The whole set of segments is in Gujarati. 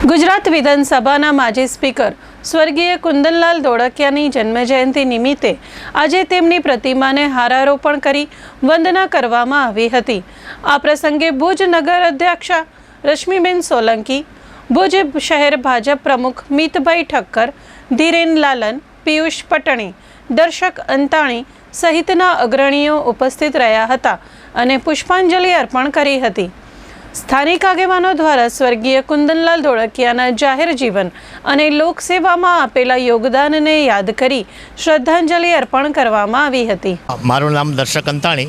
ગુજરાત વિધાનસભાના માજી સ્પીકર સ્વર્ગીય કુંદનલાલ ધોળકિયાની જન્મજયંતિ નિમિત્તે આજે તેમની પ્રતિમાને હારારોપણ કરી વંદના કરવામાં આવી હતી। આ પ્રસંગે ભુજ નગર અધ્યક્ષા રશ્મિબેન સોલંકી, ભુજ શહેર ભાજપ પ્રમુખ મિતભાઈ ઠક્કર, ધીરેન લાલન, પિયુષ પટણી, દર્શક અંતાણી સહિતના અગ્રણીઓ ઉપસ્થિત રહ્યા હતા અને પુષ્પાંજલિ અર્પણ કરી હતી। સ્થાનિક આગેવાનો દ્વારા સ્વર્ગીય કુંદનલાલ ધોળકિયાના જાહેર જીવન અને લોકસેવામાં આપેલા યોગદાનને યાદ કરી શ્રદ્ધાંજલિ અર્પણ કરવામાં આવી હતી। મારું નામ દર્શક અંતાણી,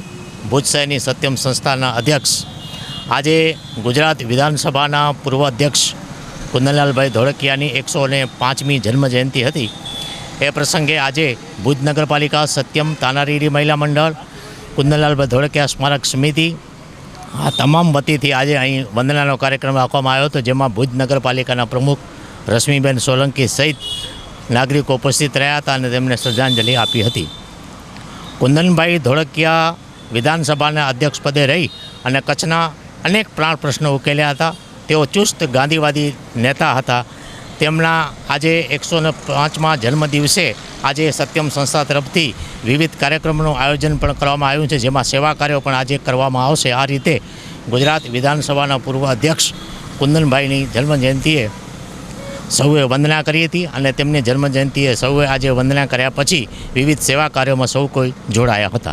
ભુજ શહેરની સત્યમ સંસ્થાના અધ્યક્ષ। આજે ગુજરાત વિધાનસભાના પૂર્વ અધ્યક્ષ કુંદનલાલભાઈ ધોળકિયાની 105મી જન્મજયંતિ હતી। એ પ્રસંગે આજે ભુજ નગરપાલિકા, સત્યમ, તાનારીરી મહિલા મંડળ, કુંદનલાલભાઈ ધોળકિયા સ્મારક સમિતિ આ તમામ વતીથી આજે અહીં વંદનાનો કાર્યક્રમ રાખવામાં આવ્યો હતો, જેમાં ભુજ નગરપાલિકાના પ્રમુખ રશ્મિબેન સોલંકી સહિત નાગરિકો ઉપસ્થિત રહ્યા હતા અને તેમને શ્રદ્ધાંજલિ આપી હતી। કુંદનભાઈ ધોળકિયા વિધાનસભાના અધ્યક્ષપદે રહી અને કચ્છના અનેક પ્રાણ પ્રશ્નો ઉકેલ્યા હતા। તેઓ ચુસ્ત ગાંધીવાદી નેતા હતા। તેમના આજે 105મા જન્મદિવસે આજે સત્યમ સંસ્થા તરફથી વિવિધ કાર્યક્રમોનું આયોજન પણ કરવામાં આવ્યું છે, જેમાં સેવા કાર્યો પણ આજે કરવામાં આવશે। આ રીતે ગુજરાત વિધાનસભાના પૂર્વ અધ્યક્ષ કુંદનભાઈની જન્મજયંતિએ સૌએ વંદના કરી હતી અને તેમની જન્મજયંતિએ સૌએ આજે વંદના કર્યા પછી વિવિધ સેવા કાર્યોમાં સૌ કોઈ જોડાયા હતા।